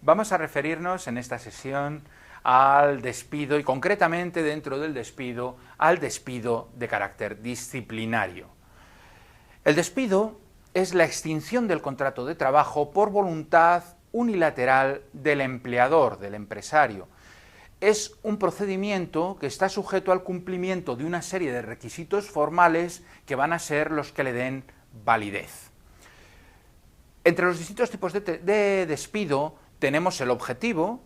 Vamos a referirnos en esta sesión al despido y concretamente dentro del despido al despido de carácter disciplinario. El despido es la extinción del contrato de trabajo por voluntad unilateral del empleador, del empresario. Es un procedimiento que está sujeto al cumplimiento de una serie de requisitos formales que van a ser los que le den validez. Entre los distintos tipos de despido tenemos el objetivo,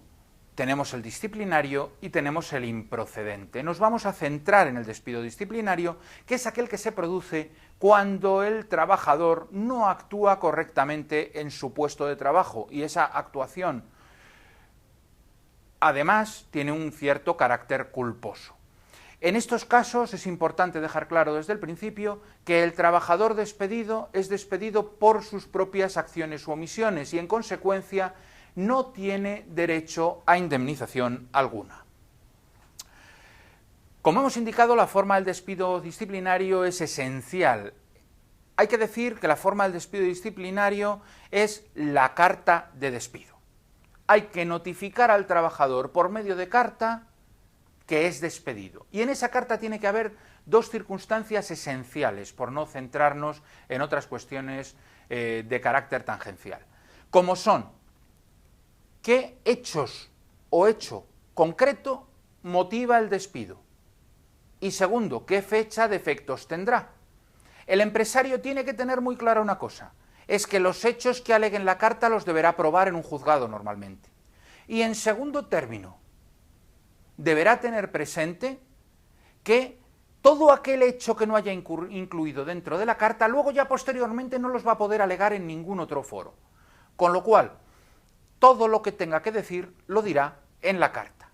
tenemos el disciplinario y tenemos el improcedente. Nos vamos a centrar en el despido disciplinario, que es aquel que se produce cuando el trabajador no actúa correctamente en su puesto de trabajo y esa actuación además tiene un cierto carácter culposo. En estos casos es importante dejar claro desde el principio que el trabajador despedido es despedido por sus propias acciones u omisiones y en consecuencia no tiene derecho a indemnización alguna. Como hemos indicado, la forma del despido disciplinario es esencial. Hay que decir que la forma del despido disciplinario es la carta de despido. Hay que notificar al trabajador por medio de carta que es despedido. Y en esa carta tiene que haber dos circunstancias esenciales, por no centrarnos en otras cuestiones de carácter tangencial, como son qué hechos o hecho concreto motiva el despido y segundo, qué fecha de efectos tendrá. El empresario tiene que tener muy clara una cosa, es que los hechos que aleguen la carta los deberá probar en un juzgado normalmente. Y en segundo término, deberá tener presente que todo aquel hecho que no haya incluido dentro de la carta, luego ya posteriormente no los va a poder alegar en ningún otro foro. Con lo cual, todo lo que tenga que decir lo dirá en la carta.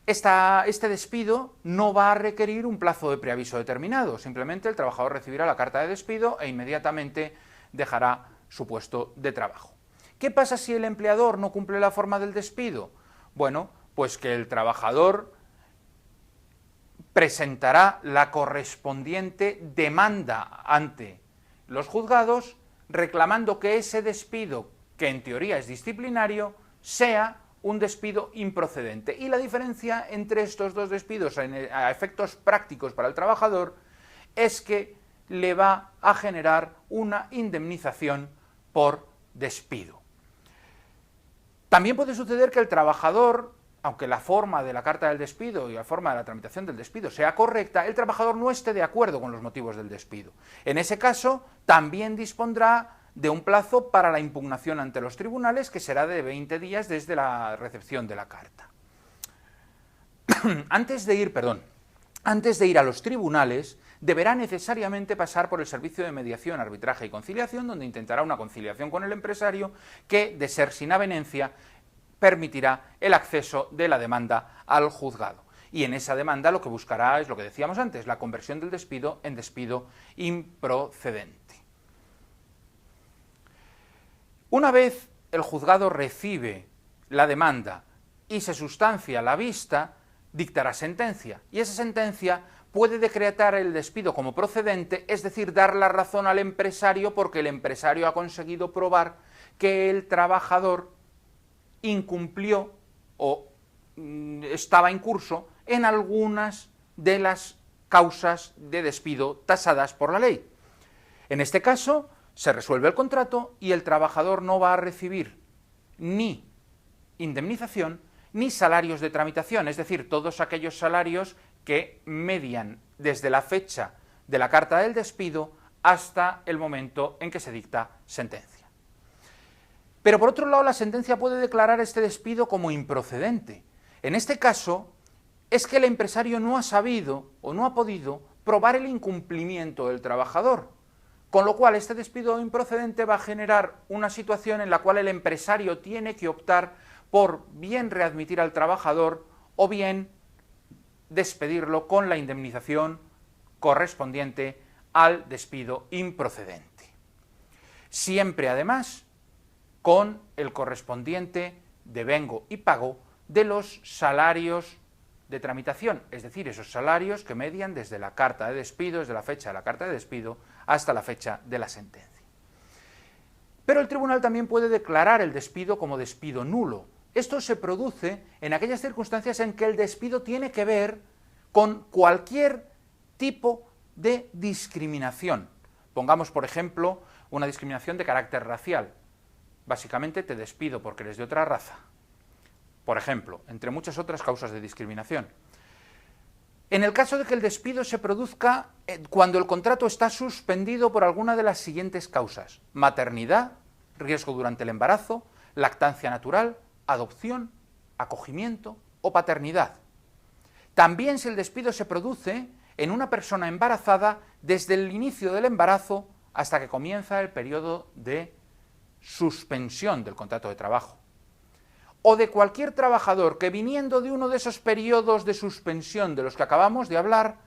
Este despido no va a requerir un plazo de preaviso determinado, simplemente el trabajador recibirá la carta de despido e inmediatamente dejará su puesto de trabajo. ¿Qué pasa si el empleador no cumple la forma del despido? Bueno, pues que el trabajador presentará la correspondiente demanda ante los juzgados reclamando que ese despido, que en teoría es disciplinario, sea un despido improcedente. Y la diferencia entre estos dos despidos a efectos prácticos para el trabajador es que le va a generar una indemnización por despido. También puede suceder que el trabajador, aunque la forma de la carta del despido y la forma de la tramitación del despido sea correcta, el trabajador no esté de acuerdo con los motivos del despido. En ese caso, también dispondrá de un plazo para la impugnación ante los tribunales, que será de 20 días desde la recepción de la carta. Antes de ir a los tribunales, deberá necesariamente pasar por el servicio de mediación, arbitraje y conciliación, donde intentará una conciliación con el empresario que, de ser sin avenencia, permitirá el acceso de la demanda al juzgado. Y en esa demanda lo que buscará es lo que decíamos antes, la conversión del despido en despido improcedente. Una vez el juzgado recibe la demanda y se sustancia la vista, dictará sentencia, y esa sentencia puede decretar el despido como procedente, es decir, dar la razón al empresario porque el empresario ha conseguido probar que el trabajador incumplió o estaba en curso en algunas de las causas de despido tasadas por la ley. En este caso, se resuelve el contrato y el trabajador no va a recibir ni indemnización ni salarios de tramitación, es decir, todos aquellos salarios que median desde la fecha de la carta del despido hasta el momento en que se dicta sentencia. Pero por otro lado, la sentencia puede declarar este despido como improcedente. En este caso, es que el empresario no ha sabido o no ha podido probar el incumplimiento del trabajador, con lo cual este despido improcedente va a generar una situación en la cual el empresario tiene que optar por bien readmitir al trabajador o bien despedirlo con la indemnización correspondiente al despido improcedente. Siempre, además, con el correspondiente devengo y pago de los salarios de tramitación, es decir, esos salarios que median desde la carta de despido, desde la fecha de la carta de despido hasta la fecha de la sentencia. Pero el tribunal también puede declarar el despido como despido nulo. Esto se produce en aquellas circunstancias en que el despido tiene que ver con cualquier tipo de discriminación. Pongamos, por ejemplo, una discriminación de carácter racial. Básicamente te despido porque eres de otra raza. Por ejemplo, entre muchas otras causas de discriminación. En el caso de que el despido se produzca cuando el contrato está suspendido por alguna de las siguientes causas: maternidad, riesgo durante el embarazo, lactancia natural, adopción, acogimiento o paternidad. También si el despido se produce en una persona embarazada desde el inicio del embarazo hasta que comienza el periodo de suspensión del contrato de trabajo. O de cualquier trabajador que, viniendo de uno de esos periodos de suspensión de los que acabamos de hablar,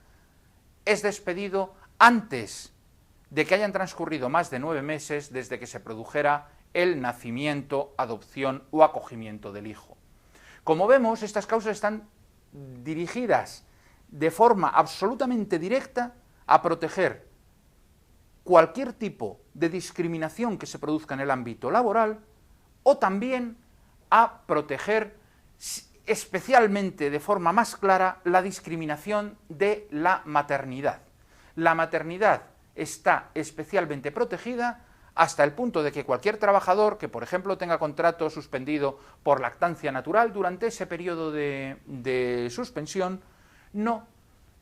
es despedido antes de que hayan transcurrido más de 9 meses desde que se produjera el nacimiento, adopción o acogimiento del hijo. Como vemos, estas causas están dirigidas de forma absolutamente directa a proteger cualquier tipo de discriminación que se produzca en el ámbito laboral, o también a proteger especialmente de forma más clara la discriminación de la maternidad. La maternidad está especialmente protegida hasta el punto de que cualquier trabajador que, por ejemplo, tenga contrato suspendido por lactancia natural, durante ese periodo de suspensión no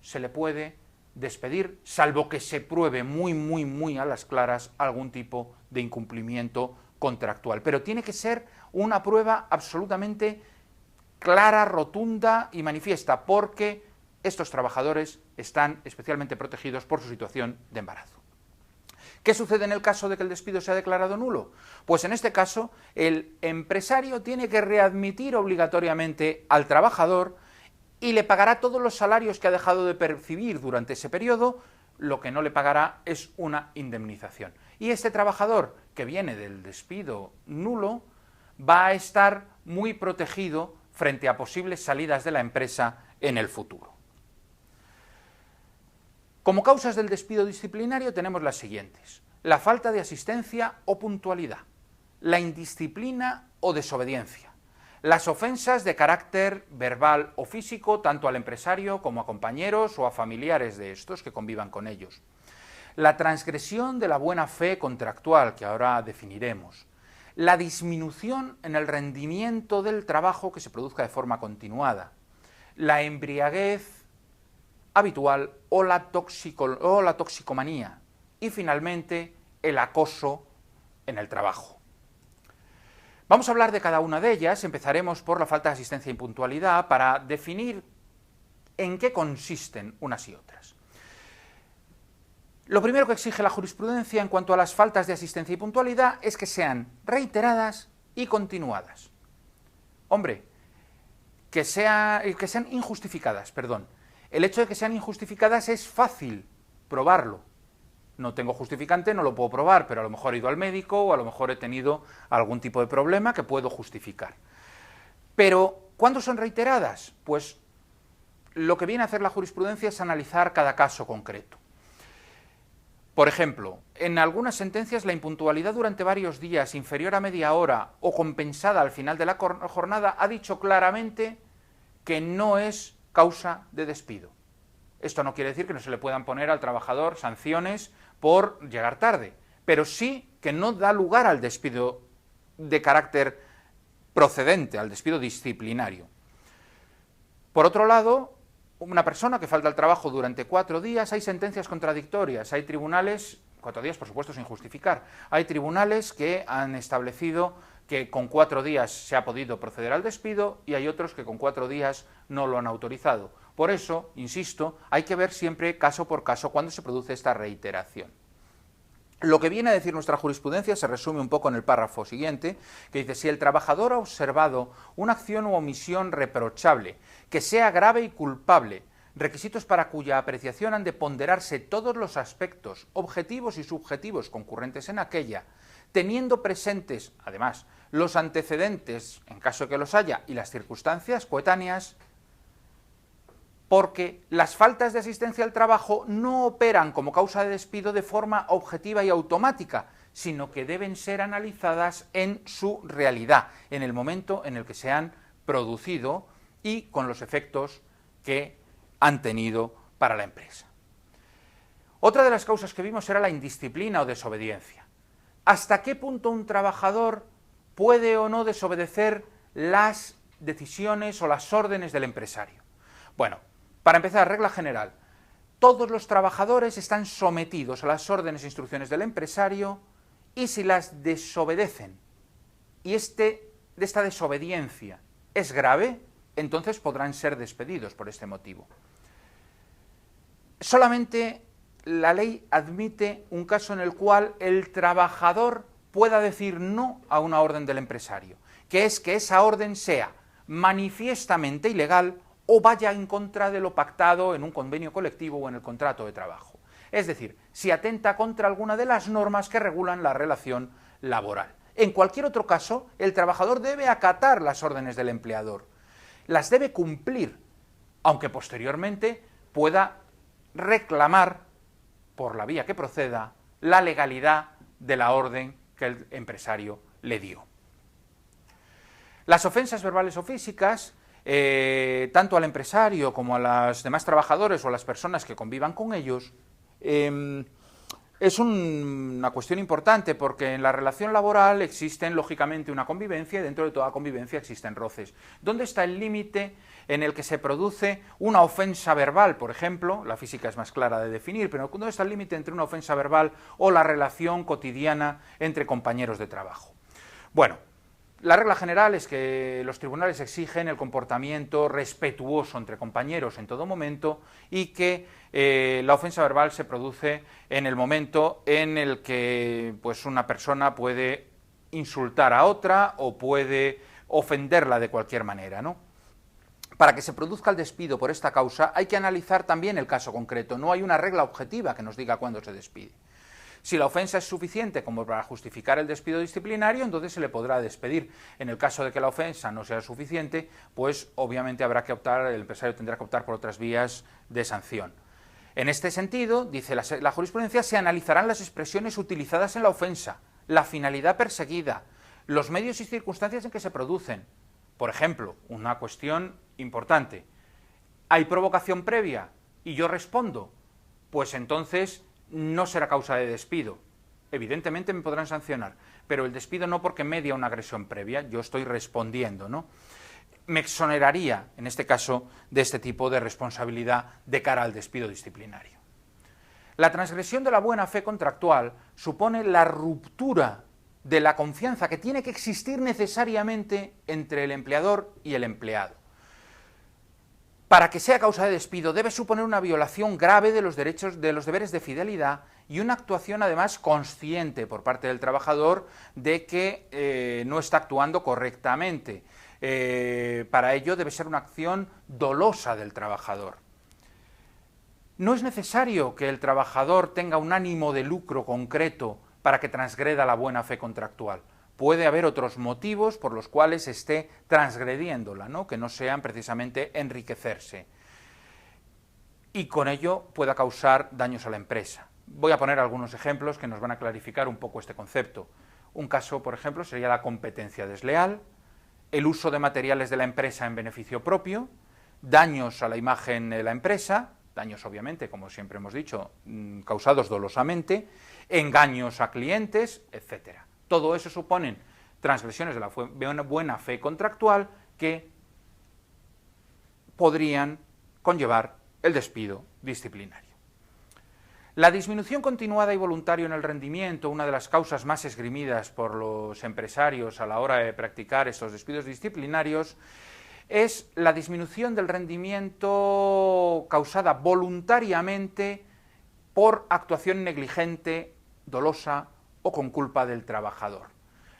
se le puede despedir, salvo que se pruebe muy a las claras algún tipo de incumplimiento contractual. Pero tiene que ser una prueba absolutamente clara, rotunda y manifiesta, porque estos trabajadores están especialmente protegidos por su situación de embarazo. ¿Qué sucede en el caso de que el despido sea declarado nulo? Pues en este caso el empresario tiene que readmitir obligatoriamente al trabajador y le pagará todos los salarios que ha dejado de percibir durante ese periodo. Lo que no le pagará es una indemnización. Y este trabajador que viene del despido nulo va a estar muy protegido frente a posibles salidas de la empresa en el futuro. Como causas del despido disciplinario tenemos las siguientes: la falta de asistencia o puntualidad, la indisciplina o desobediencia, las ofensas de carácter verbal o físico tanto al empresario como a compañeros o a familiares de estos que convivan con ellos, la transgresión de la buena fe contractual, que ahora definiremos, la disminución en el rendimiento del trabajo que se produzca de forma continuada, la embriaguez habitual o la toxicomanía, y finalmente el acoso en el trabajo. Vamos a hablar de cada una de ellas. Empezaremos por la falta de asistencia y puntualidad para definir en qué consisten unas y otras. Lo primero que exige la jurisprudencia en cuanto a las faltas de asistencia y puntualidad es que sean reiteradas y continuadas. Hombre, que sean injustificadas, perdón. El hecho de que sean injustificadas es fácil probarlo. No tengo justificante, no lo puedo probar, pero a lo mejor he ido al médico o a lo mejor he tenido algún tipo de problema que puedo justificar. Pero, ¿cuándo son reiteradas? Pues lo que viene a hacer la jurisprudencia es analizar cada caso concreto. Por ejemplo, en algunas sentencias la impuntualidad durante varios días, inferior a media hora o compensada al final de la jornada, ha dicho claramente que no es causa de despido. Esto no quiere decir que no se le puedan poner al trabajador sanciones por llegar tarde, pero sí que no da lugar al despido de carácter procedente, al despido disciplinario. Por otro lado, una persona que falta al trabajo durante 4 días, hay sentencias contradictorias, hay tribunales, 4 días por supuesto sin justificar, hay tribunales que han establecido que con 4 días se ha podido proceder al despido y hay otros que con 4 días no lo han autorizado. Por eso, insisto, hay que ver siempre caso por caso cuando se produce esta reiteración. Lo que viene a decir nuestra jurisprudencia se resume un poco en el párrafo siguiente, que dice: si el trabajador ha observado una acción u omisión reprochable, que sea grave y culpable, requisitos para cuya apreciación han de ponderarse todos los aspectos objetivos y subjetivos concurrentes en aquella, teniendo presentes, además, los antecedentes, en caso de que los haya, y las circunstancias coetáneas, porque las faltas de asistencia al trabajo no operan como causa de despido de forma objetiva y automática, sino que deben ser analizadas en su realidad, en el momento en el que se han producido y con los efectos que han tenido para la empresa. Otra de las causas que vimos era la indisciplina o desobediencia. ¿Hasta qué punto un trabajador puede o no desobedecer las decisiones o las órdenes del empresario? Bueno, para empezar, regla general, todos los trabajadores están sometidos a las órdenes e instrucciones del empresario y si las desobedecen y esta desobediencia es grave, entonces podrán ser despedidos por este motivo. Solamente la ley admite un caso en el cual el trabajador pueda decir no a una orden del empresario, que es que esa orden sea manifiestamente ilegal o vaya en contra de lo pactado en un convenio colectivo o en el contrato de trabajo. Es decir, si atenta contra alguna de las normas que regulan la relación laboral. En cualquier otro caso, el trabajador debe acatar las órdenes del empleador, las debe cumplir, aunque posteriormente pueda reclamar, por la vía que proceda, la legalidad de la orden que el empresario le dio. Las ofensas verbales o físicas, tanto al empresario como a los demás trabajadores o a las personas que convivan con ellos, es una cuestión importante porque en la relación laboral existen lógicamente una convivencia y dentro de toda convivencia existen roces. ¿Dónde está el límite en el que se produce una ofensa verbal, por ejemplo? La física es más clara de definir, pero ¿dónde está el límite entre una ofensa verbal o la relación cotidiana entre compañeros de trabajo? Bueno, la regla general es que los tribunales exigen el comportamiento respetuoso entre compañeros en todo momento y que la ofensa verbal se produce en el momento en el que pues, una persona puede insultar a otra o puede ofenderla de cualquier manera, ¿no? Para que se produzca el despido por esta causa hay que analizar también el caso concreto, no hay una regla objetiva que nos diga cuándo se despide. Si la ofensa es suficiente como para justificar el despido disciplinario, entonces se le podrá despedir. En el caso de que la ofensa no sea suficiente, pues obviamente habrá que optar, el empresario tendrá que optar por otras vías de sanción. En este sentido, dice la jurisprudencia, se analizarán las expresiones utilizadas en la ofensa, la finalidad perseguida, los medios y circunstancias en que se producen. Por ejemplo, una cuestión importante, ¿hay provocación previa? Y yo respondo, pues entonces no será causa de despido. Evidentemente me podrán sancionar, pero el despido no porque media una agresión previa, yo estoy respondiendo, ¿no? Me exoneraría, en este caso, de este tipo de responsabilidad de cara al despido disciplinario. La transgresión de la buena fe contractual supone la ruptura de la confianza que tiene que existir necesariamente entre el empleador y el empleado. Para que sea causa de despido debe suponer una violación grave de los deberes de fidelidad y una actuación además consciente por parte del trabajador de que no está actuando correctamente. Para ello debe ser una acción dolosa del trabajador. No es necesario que el trabajador tenga un ánimo de lucro concreto para que transgreda la buena fe contractual. Puede haber otros motivos por los cuales esté transgrediéndola, ¿no? Que no sean precisamente enriquecerse. Y con ello pueda causar daños a la empresa. Voy a poner algunos ejemplos que nos van a clarificar un poco este concepto. Un caso, por ejemplo, sería la competencia desleal, el uso de materiales de la empresa en beneficio propio, daños a la imagen de la empresa, daños obviamente, como siempre hemos dicho, causados dolosamente, engaños a clientes, etc. Todo eso suponen transgresiones de la buena fe contractual que podrían conllevar el despido disciplinario. La disminución continuada y voluntaria en el rendimiento, una de las causas más esgrimidas por los empresarios a la hora de practicar estos despidos disciplinarios, es la disminución del rendimiento causada voluntariamente por actuación negligente, dolosa o con culpa del trabajador.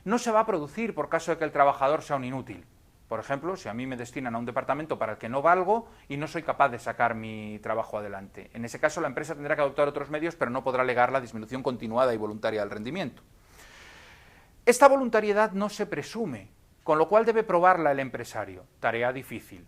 No se va a producir por caso de que el trabajador sea un inútil. Por ejemplo, si a mí me destinan a un departamento para el que no valgo y no soy capaz de sacar mi trabajo adelante. En ese caso la empresa tendrá que adoptar otros medios, pero no podrá alegar la disminución continuada y voluntaria del rendimiento. Esta voluntariedad no se presume, con lo cual debe probarla el empresario. Tarea difícil.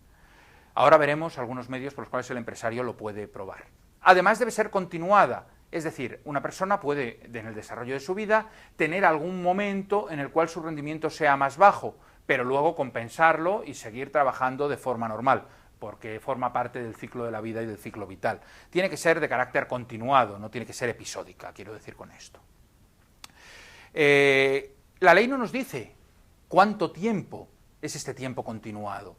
Ahora veremos algunos medios por los cuales el empresario lo puede probar. Además debe ser continuada Es decir, una persona puede, en el desarrollo de su vida, tener algún momento en el cual su rendimiento sea más bajo, pero luego compensarlo y seguir trabajando de forma normal, porque forma parte del ciclo de la vida y del ciclo vital. Tiene que ser de carácter continuado, no tiene que ser episódica, quiero decir con esto. La ley no nos dice cuánto tiempo es este tiempo continuado.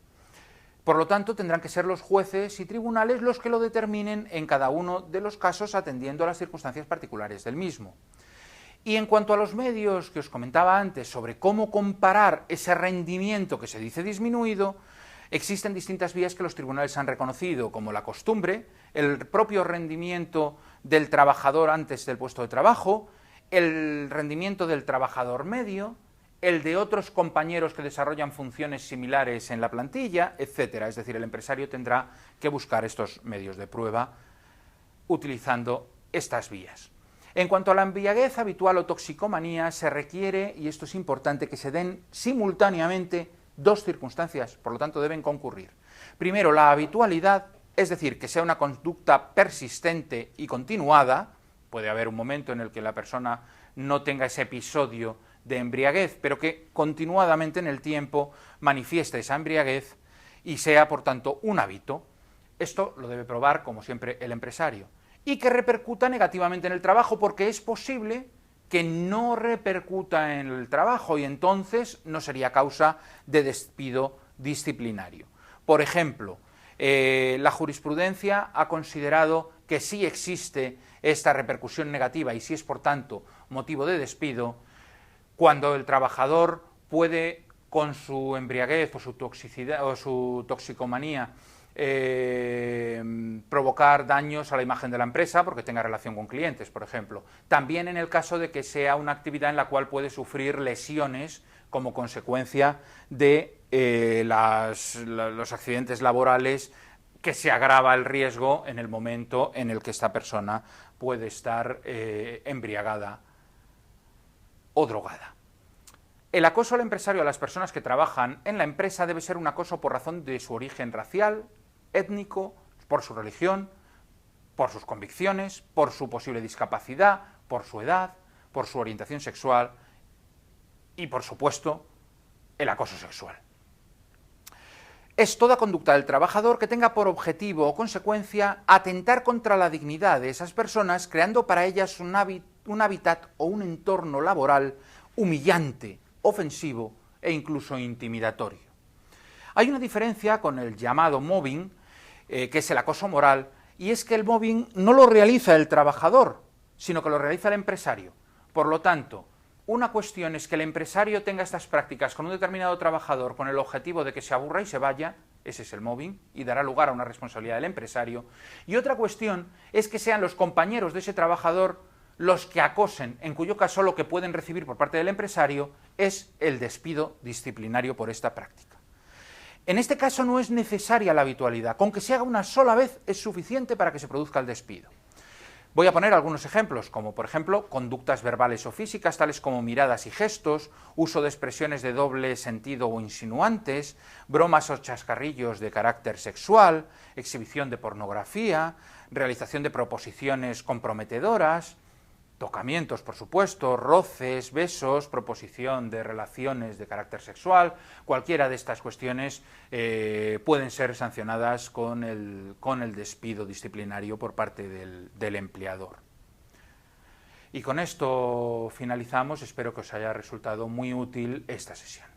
Por lo tanto, tendrán que ser los jueces y tribunales los que lo determinen en cada uno de los casos, atendiendo a las circunstancias particulares del mismo. Y en cuanto a los medios que os comentaba antes sobre cómo comparar ese rendimiento que se dice disminuido, existen distintas vías que los tribunales han reconocido, como la costumbre, el propio rendimiento del trabajador antes del puesto de trabajo, el rendimiento del trabajador medio, el de otros compañeros que desarrollan funciones similares en la plantilla, etcétera. Es decir, el empresario tendrá que buscar estos medios de prueba utilizando estas vías. En cuanto a la embriaguez habitual o toxicomanía, se requiere, y esto es importante, que se den simultáneamente dos circunstancias, por lo tanto deben concurrir. Primero, la habitualidad, es decir, que sea una conducta persistente y continuada. Puede haber un momento en el que la persona no tenga ese episodio de embriaguez, pero que continuadamente en el tiempo manifieste esa embriaguez y sea, por tanto, un hábito. Esto lo debe probar, como siempre, el empresario. Y que repercuta negativamente en el trabajo, porque es posible que no repercuta en el trabajo y entonces no sería causa de despido disciplinario. Por ejemplo, la jurisprudencia ha considerado que sí existe esta repercusión negativa y sí es, por tanto, motivo de despido cuando el trabajador puede, con su embriaguez o su toxicidad o su toxicomanía, provocar daños a la imagen de la empresa porque tenga relación con clientes, por ejemplo. También en el caso de que sea una actividad en la cual puede sufrir lesiones como consecuencia de los accidentes laborales, que se agrava el riesgo en el momento en el que esta persona puede estar embriagada o drogada. El acoso al empresario a las personas que trabajan en la empresa debe ser un acoso por razón de su origen racial, étnico, por su religión, por sus convicciones, por su posible discapacidad, por su edad, por su orientación sexual y, por supuesto, el acoso sexual. Es toda conducta del trabajador que tenga por objetivo o consecuencia atentar contra la dignidad de esas personas, creando para ellas un hábitat o un entorno laboral humillante, ofensivo e incluso intimidatorio. Hay una diferencia con el llamado mobbing, que es el acoso moral, y es que el mobbing no lo realiza el trabajador, sino que lo realiza el empresario. Por lo tanto, una cuestión es que el empresario tenga estas prácticas con un determinado trabajador con el objetivo de que se aburra y se vaya, ese es el mobbing, y dará lugar a una responsabilidad del empresario. Y otra cuestión es que sean los compañeros de ese trabajador los que acosen, en cuyo caso lo que pueden recibir por parte del empresario es el despido disciplinario por esta práctica. En este caso no es necesaria la habitualidad, con que se haga una sola vez es suficiente para que se produzca el despido. Voy a poner algunos ejemplos, como por ejemplo conductas verbales o físicas, tales como miradas y gestos, uso de expresiones de doble sentido o insinuantes, bromas o chascarrillos de carácter sexual, exhibición de pornografía, realización de proposiciones comprometedoras, tocamientos, por supuesto, roces, besos, proposición de relaciones de carácter sexual. Cualquiera de estas cuestiones pueden ser sancionadas con el despido disciplinario por parte del empleador. Y con esto finalizamos. Espero que os haya resultado muy útil esta sesión.